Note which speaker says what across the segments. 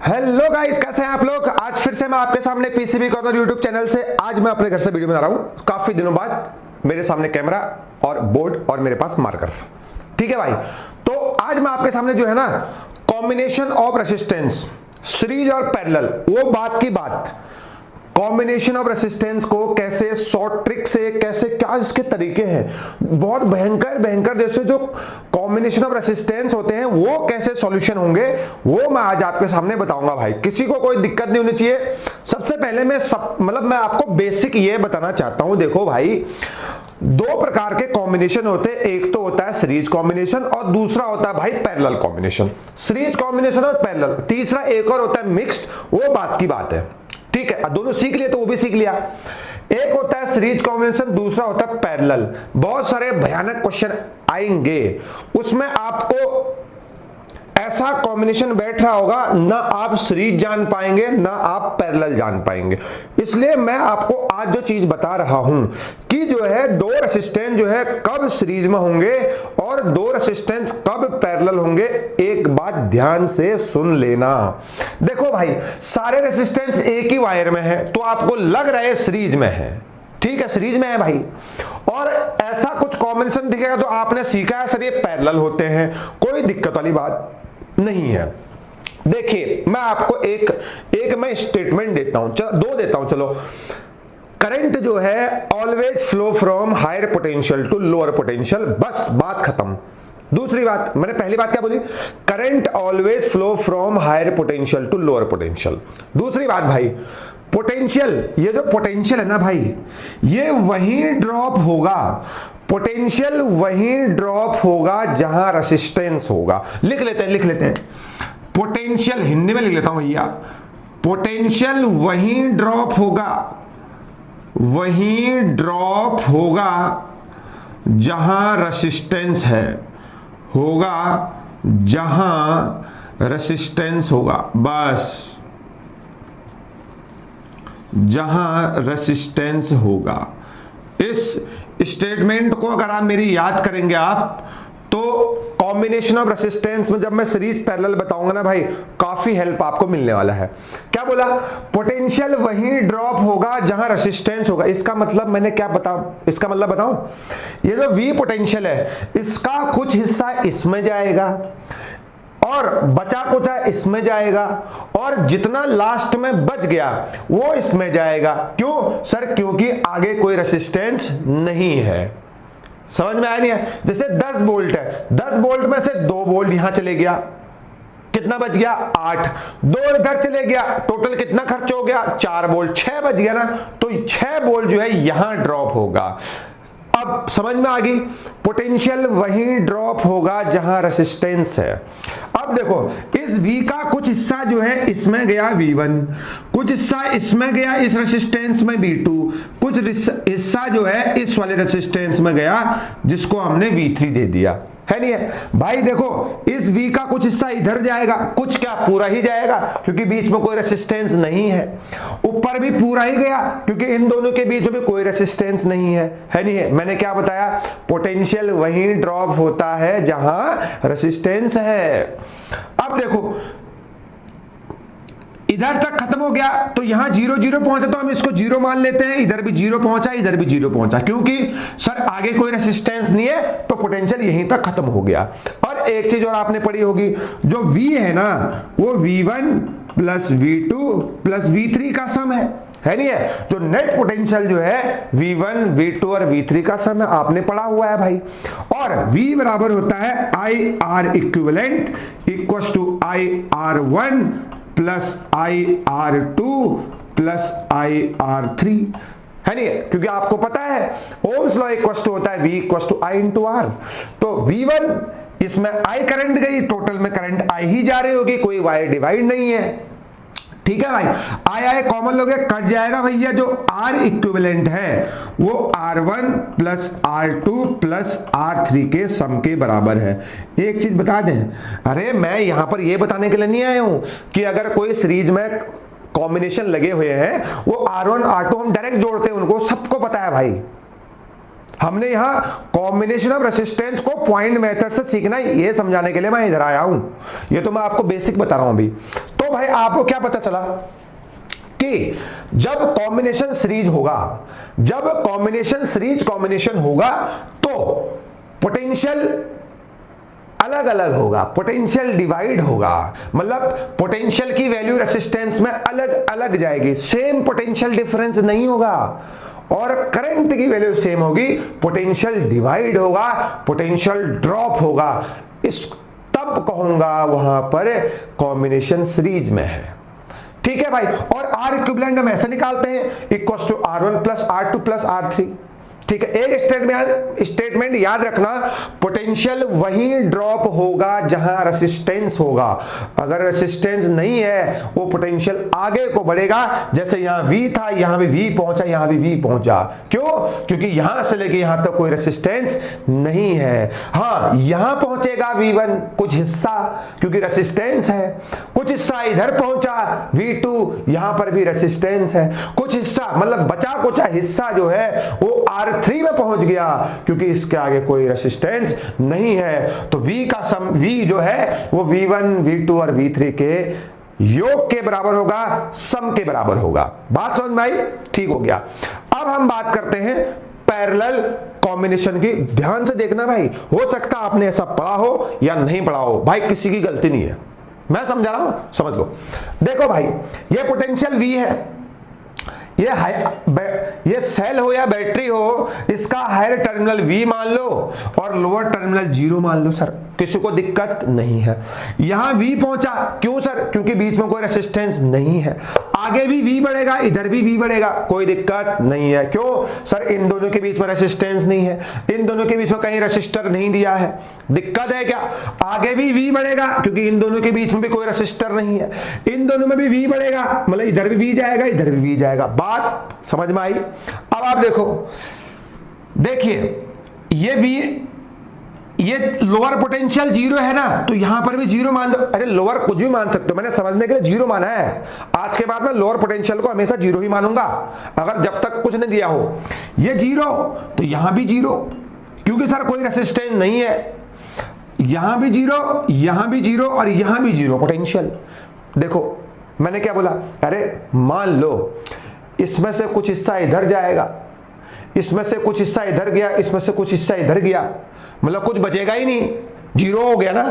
Speaker 1: Hello guys, कैसे हैं आप लोग। आज फिर से मैं आपके सामने पीसीबी कॉर्नर यूट्यूब चैनल से आज मैं अपने घर से वीडियो बना रहा हूं। काफी दिनों बाद मेरे सामने कैमरा और बोर्ड और मेरे पास मार्कर। ठीक है भाई, तो आज मैं आपके सामने जो है ना कॉम्बिनेशन ऑफ रेसिस्टेंस, सीरीज और पैरेलल, वो बात की बात, कॉम्बिनेशन ऑफ रेसिस्टेंस को कैसे शॉर्ट ट्रिक से, कैसे क्या इसके तरीके हैं, बहुत भयंकर भयंकर जैसे जो कॉम्बिनेशन ऑफ रेसिस्टेंस होते हैं वो कैसे सॉल्यूशन होंगे, वो मैं आज आपके सामने बताऊंगा भाई। किसी को कोई दिक्कत नहीं होनी चाहिए। सबसे पहले मैं आपको बेसिक ये बताना चाहता हूं। देखो भाई, दो प्रकार के कॉम्बिनेशन होते हैं, एक तो होता है सीरीज कॉम्बिनेशन और दूसरा होता है भाई पैरेलल कॉम्बिनेशन। सीरीज कॉम्बिनेशन और पैरेलल, तीसरा एक और होता है मिक्स्ड, वो बात की बात है। ठीक है, दोनों सीख लिए तो वो भी सीख लिया। एक होता है सीरीज कॉम्बिनेशन, दूसरा होता है पैरेलल। बहुत सारे भयानक क्वेश्चन आएंगे, उसमें आपको ऐसा कॉम्बिनेशन बैठ रहा होगा, ना आप सीरीज जान पाएंगे ना आप पैरेलल जान पाएंगे। इसलिए मैं आपको आज जो चीज बता रहा हूं कि जो है दो रेसिस्टेंस जो है कब सीरीज में होंगे और दो रेसिस्टेंस कब पैरेलल होंगे, एक बात ध्यान से सुन लेना। देखो भाई, सारे रेसिस्टेंस एक ही वायर में है तो आपको लग रहा है सीरीज में है। ठीक है, सीरीज में है भाई, और ऐसा कुछ कॉम्बिनेशन दिखेगा तो आपने सीखा है सर ये पैरेलल होते हैं, कोई दिक्कत वाली बात नहीं है। देखिए, मैं आपको एक मैं स्टेटमेंट देता हूं, दो देता हूं, चलो। करंट जो है always flow from higher potential to lower potential, बस बात खत्म। दूसरी बात, मैंने पहली बात क्या बोली, current always flow from higher potential to lower potential. दूसरी बात भाई, पोटेंशियल, ये जो पोटेंशियल है ना भाई, ये वहीं ड्रॉप होगा, पोटेंशियल वहीं ड्रॉप होगा जहां रेसिस्टेंस होगा। लिख लेते हैं पोटेंशियल, हिंदी में लिख लेता हूं भैया। पोटेंशियल वहीं ड्रॉप होगा जहां रेसिस्टेंस है, होगा जहां रेसिस्टेंस होगा, बस जहां रेसिस्टेंस होगा। इस स्टेटमेंट को अगर आप मेरी याद करेंगे आप, तो कॉम्बिनेशन ऑफ रेसिस्टेंस में जब मैं सीरीज पैरेलल बताऊंगा ना भाई, काफी हेल्प आपको मिलने वाला है। क्या बोला, पोटेंशियल वहीं ड्रॉप होगा जहां रेसिस्टेंस होगा। इसका मतलब मैंने क्या इसका मतलब बताऊं, ये जो V पोटेंशियल है इसका कुछ हिस्सा इसमें जाएगा और बचा कुचा इसमें जाएगा, और जितना लास्ट में बच गया वो इसमें जाएगा। क्यों सर, क्योंकि आगे कोई रेसिस्टेंस नहीं है। समझ में आया नहीं है। जैसे 10 वोल्ट है, 10 वोल्ट में से 2 वोल्ट यहां चले गया, कितना बच गया 8, 2 इधर चले गया, टोटल कितना खर्च हो गया 4 वोल्ट, 6 बच गया ना, तो 6 वोल्ट जो है यहां ड्रॉप होगा। अब समझ में आ गई, पोटेंशियल वहीं ड्रॉप होगा जहां रेसिस्टेंस है। अब देखो, इस V का कुछ हिस्सा जो है इसमें गया V1, कुछ हिस्सा इसमें गया इस रेसिस्टेंस में V2, कुछ हिस्सा जो है इस वाले रेसिस्टेंस में गया जिसको हमने V3 दे दिया, है नहीं है भाई। देखो, इस V का कुछ हिस्सा इधर जाएगा, कुछ क्या पूरा ही जाएगा क्योंकि बीच में कोई रेसिस्टेंस नहीं है। ऊपर भी पूरा ही गया क्योंकि इन दोनों के बीच में भी कोई रेसिस्टेंस नहीं है नहीं है। मैंने क्या बताया, पोटेंशियल वहीं ड्रॉप होता है जहां रेसिस्टेंस है। अब देखो, इधर तक खत्म हो गया तो यहां 0 0 पहुंचा तो हम इसको 0 मान लेते हैं, इधर भी 0 पहुंचा, इधर भी 0 पहुंचा, क्योंकि सर आगे कोई रेसिस्टेंस नहीं है तो पोटेंशियल यहीं तक खत्म हो गया। और एक चीज और आपने पढ़ी होगी, जो V है ना वो V1 plus V2 plus V3 का सम है नहीं है। जो नेट पोटेंशियल जो है V1 V2 और V3 का सम है, आपने पढ़ा हुआ है भाई। और V बराबर होता है IR equivalent equals to IR1 plus IR2 plus IR3, है नहीं, क्योंकि आपको पता है ओम्स लॉ इक्वल्स टू होता है V equals to I into R। तो V1 इसमें I करंट गई, टोटल में करंट I ही जा रही होगी, कोई वायर डिवाइड नहीं है। ठीक है भाई, I कॉमन लोगे कट जाएगा भैया, जो R इक्विवेलेंट है वो R1 plus R2 plus R3 के सम के बराबर है। एक चीज बता दें, अरे मैं यहां पर ये बताने के लिए नहीं आया हूं कि अगर कोई सीरीज में कॉम्बिनेशन लगे हुए हैं वो R1 R2 हम डायरेक्ट जोड़ते हैं, उनको सबको पता है भाई। हमने यहां कॉम्बिनेशन ऑफ रेसिस्टेंस को पॉइंट मेथड से सीखना है, ये समझाने के लिए मैं इधर आया हूं। ये तो मैं आपको बेसिक बता रहा हूं अभी। तो भाई आपको क्या पता चला कि जब कॉम्बिनेशन सीरीज होगा, जब कॉम्बिनेशन सीरीज कॉम्बिनेशन होगा तो पोटेंशियल अलग अलग होगा, पोटेंशियल डिवाइड होगा, मतलब पोटेंशियल की वैल्यू रेसिस्टेंस में अलग अलग जाएगी, सेम पोटेंशियल डिफरेंस नहीं होगा। और करंट की वैल्यू सेम होगी, पोटेंशियल डिवाइड होगा, पोटेंशियल ड्रॉप होगा। इस तब कहूंगा वहां पर कॉम्बिनेशन सीरीज में है। ठीक है भाई। और आर इक्विवेलेंट हम ऐसे निकालते हैं, equals to R1 plus R2 plus R3। ठीक है, एक स्टेटमेंट याद रखना, पोटेंशियल वहीं ड्रॉप होगा जहां रेसिस्टेंस होगा। अगर रेसिस्टेंस नहीं है वो पोटेंशियल आगे को बढ़ेगा, जैसे यहां V था, यहां भी V पहुंचा, यहां भी V पहुंचा। क्यों? क्योंकि यहां से लेके यहां तक कोई रेसिस्टेंस नहीं है। हाँ, यहां पहुंचेगा V1 कुछ हिस्सा, क्योंकि रेसिस्टेंस है, कुछ हिस्सा इधर पहुंचा V2, यहां पर भी रेसिस्टेंस है, कुछ हिस्सा मतलब बचा कुचा हिस्सा जो है वो R3 में पहुंच गया, क्योंकि इसके आगे कोई रेसिस्टेंस नहीं है। तो V का सम, V जो है वो V1, V2 और V3 के योग के बराबर होगा, सम के बराबर होगा। बात समझ में आई? ठीक हो गया। अब हम बात करते हैं पैरेलल कॉम्बिनेशन की। ध्यान से देखना भाई, हो सकता आपने ऐसा पढ़ा हो या नहीं पढ़ा हो, भाई किसी की गलती नहीं है, मैं समझा रहा हूं, समझ लो। देखो भाई, ये पोटेंशियल V है, ये सेल हो या बैटरी हो, इसका हायर टर्मिनल V मान लो और लोअर टर्मिनल 0 मान लो। सर किसी को दिक्कत नहीं है। यहां V पहुंचा, क्यों सर? क्योंकि बीच में कोई रेसिस्टेंस नहीं है। आगे भी V बढ़ेगा, इधर भी V बढ़ेगा, कोई दिक्कत नहीं है। क्यों सर? इन दोनों के बीच में रेसिस्टेंस नहीं है, इन दोनों के बीच में कहीं रेसिस्टर नहीं दिया है, दिक्कत है क्या? आगे भी V बढ़ेगा, क्योंकि इन दोनों के बीच में भी कोई रेसिस्टर नहीं है, इन दोनों में भी V बढ़ेगा, मतलब इधर भी V जाएगा, इधर भी V जाएगा। बात समझ में आई? अब आप देखो, देखिए ये V, ये लोअर पोटेंशियल 0 है ना, तो यहां पर भी 0 मान दो। अरे लोअर कुछ भी मान सकते हो, मैंने समझने के लिए 0 माना है। आज के बाद मैं लोअर पोटेंशियल को हमेशा 0 ही मानूंगा, अगर जब तक कुछ नहीं दिया हो। ये 0 तो यहां भी 0, क्योंकि सर कोई रेसिस्टेंस नहीं है। यहां भी 0, यहां भी 0 और यहां भी 0 पोटेंशियल। देखो मैंने क्या बोला, अरे मान लो इसमें से कुछ हिस्सा इधर जाएगा, इसमें से कुछ हिस्सा इधर गया, इसमें से कुछ हिस्सा इधर गया, मतलब कुछ बचेगा ही नहीं, 0 हो गया ना,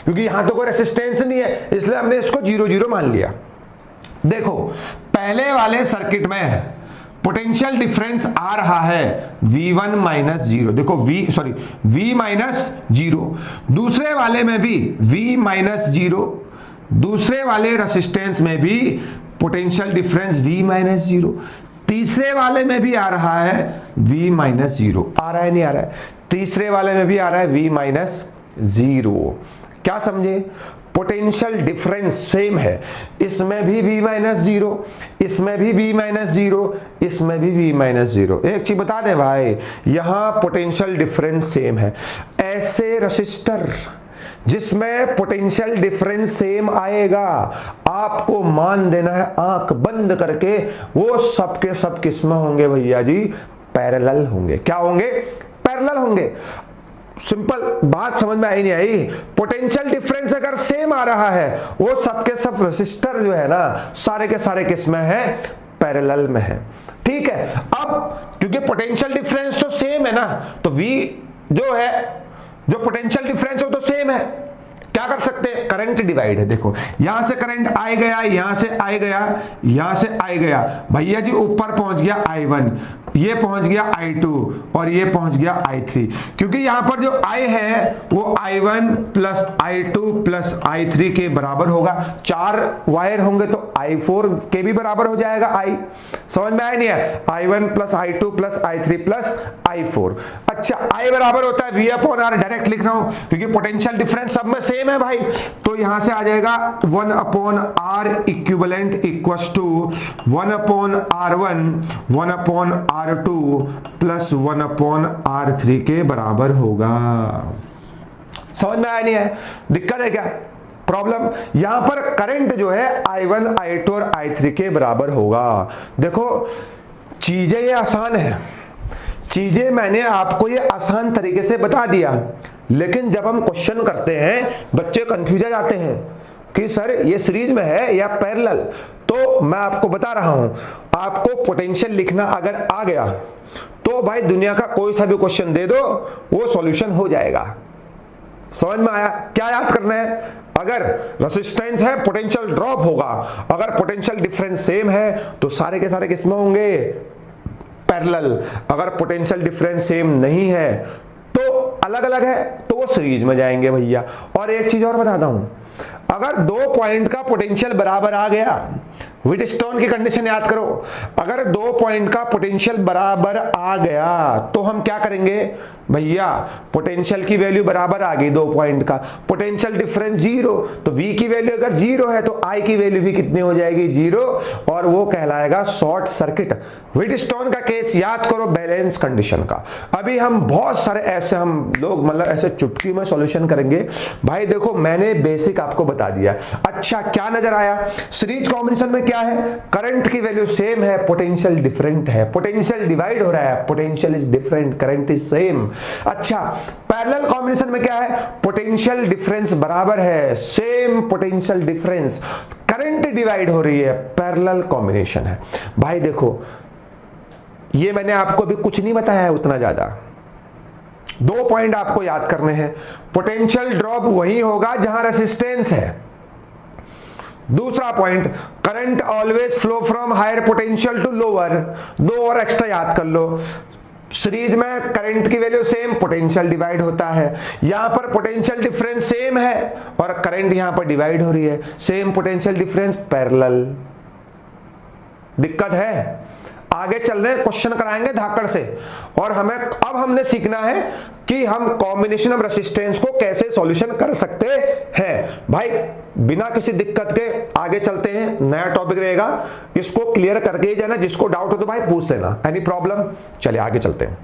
Speaker 1: क्योंकि यहां तो कोई रेसिस्टेंस नहीं है, इसलिए हमने इसको 0 0 मान लिया। देखो पहले वाले सर्किट में पोटेंशियल डिफरेंस आ रहा है V1 माइनस 0, देखो V माइनस 0। दूसरे वाले में भी V माइनस 0, दूसरे वाले रेसिस्टेंस में भी पोटेंशियल डिफरेंस V माइनस 0, तीसरे वाले में भी आ रहा है V माइनस 0। आ रहा है नहीं आ रहा है? तीसरे वाले में भी आ रहा है V माइनस 0। क्या समझे? पोटेंशियल डिफरेंस सेम है, इसमें भी V माइनस 0, इसमें भी V माइनस 0, इसमें भी V माइनस 0। एक चीज बता दें भाई, यहां पोटेंशियल डिफरेंस सेम है। ऐसे रेसिस्टर जिसमें पोटेंशियल डिफरेंस सेम आएगा, आपको मान देना है आंख बंद करके, वो सबके सब किसमें होंगे भैया जी? पैरेलल होंगे। क्या होंगे? पैरेलल होंगे। सिंपल बात समझ में आई नहीं आई? पोटेंशियल डिफरेंस अगर सेम आ रहा है, वो सबके सब रेसिस्टर जो है ना, सारे के सारे किसमें है? पैरेलल में है। ठीक है, अब क्योंकि पोटेंशियल डिफरेंस तो सेम है ना, तो V जो है, जो पोटेंशियल डिफरेंस हो तो सेम है, क्या कर सकते हैं? करंट डिवाइड है। देखो यहां से करंट आए गया, यहां से आए गया, यहां से आए गया, भैया जी ऊपर पहुंच गया I1, ये पहुंच गया I2 और ये पहुंच गया I3, क्योंकि यहां पर जो I है वो I1 plus I2 plus I3 के बराबर होगा। 4 वायर होंगे तो I4 के भी बराबर हो जाएगा I। समझ में आया नहीं है? I1 plus I2 plus I3 plus I4। अच्छा, I बराबर होता है V अपॉन R, डायरेक्ट लिख रहा हूं क्योंकि पोटेंशियल डिफरेंस सब में सेम है भाई। तो यहां से आ जाएगा 1 upon R equivalent equals to 1 upon R1 1 upon R2 प्लस 1 अपॉन R3 के बराबर होगा। समझ में आया नहीं है? दिक्कत है क्या? प्रॉब्लम? यहां पर करंट जो है I1 I2 और I3 के बराबर होगा। देखो चीजें ये आसान है, चीजें मैंने आपको ये आसान तरीके से बता दिया, लेकिन जब हम क्वेश्चन करते हैं बच्चे कंफ्यूज हो जाते हैं कि सर ये सीरीज में है या पैरेलल। तो मैं आपको बता रहा हूं, आपको पोटेंशियल लिखना अगर आ गया तो भाई दुनिया का कोई सा भी क्वेश्चन दे दो वो सॉल्यूशन हो जाएगा। समझ में आया? क्या याद करना है? अगर रेसिस्टेंस है पोटेंशियल ड्रॉप होगा, अगर पोटेंशियल डिफरेंस सेम है तो सारे के सारे किसमें होंगे? पैरेलल। अगर पोटेंशियल डिफरेंस सेम नहीं है तो अलग अलग है तो वो सीरीज में जाएंगे भैया। और एक चीज और बताता हूं, अगर 2 पॉइंट का पोटेंशियल बराबर आ गया, व्हीटस्टोन की कंडीशन याद करो, अगर 2 पॉइंट का पोटेंशियल बराबर आ गया तो हम क्या करेंगे भैया? पोटेंशियल की वैल्यू बराबर आ गई 2 पॉइंट का, पोटेंशियल डिफरेंस 0, तो V की वैल्यू अगर 0 है तो I की वैल्यू भी कितनी हो जाएगी? 0, और वो कहलाएगा शॉर्ट सर्किट। व्हीटस्टोन का केस याद करो बैलेंस कंडीशन का। अभी हम बहुत सारे ऐसे हम लोग मतलब ऐसे चुटकी में सॉल्यूशन करेंगे। भाई देखो मैंने बेसिक आपको बता दिया। अच्छा क्या नजर आया? सीरीज कॉम्बिनेशन में क्या है? करंट की वैल्यू सेम है, पोटेंशियल डिफरेंट है, पोटेंशियल डिवाइड हो रहा है, potential is different, current is same. अच्छा पैरेलल कॉम्बिनेशन में क्या है? पोटेंशियल डिफरेंस बराबर है, same potential difference, current divide हो रही है, पैरेलल कॉम्बिनेशन है। भाई देखो ये मैंने आपको अभी कुछ नहीं बताया है उतना ज्यादा। 2 पॉइंट आपको याद करने हैं। पोटेंशियल ड्रॉप वही होगा जहां रेसिस्टेंस है। दूसरा point, current always flow from higher potential to lower. 2 और एक्स्ट्रा याद कर लो। सीरीज में करंट की वैल्यू सेम, पोटेंशियल डिवाइड होता है। यहां पर पोटेंशियल डिफरेंस सेम है और करंट यहां पर डिवाइड हो रही है, सेम पोटेंशियल डिफरेंस, पैरेलल। दिक्कत है? आगे चल रहे क्वेश्चन कराएंगे धाकड़ से, और हमें अब हमने सीखना है कि हम कॉम्बिनेशन ऑफ रेसिस्टेंस को कैसे सॉल्यूशन कर सकते हैं। भाई बिना किसी दिक्कत के आगे चलते हैं, नया टॉपिक रहेगा, इसको क्लियर करके ही जाना। जिसको डाउट हो तो भाई पूछ लेना, एनी प्रॉब्लम? चलिए आगे चलते हैं।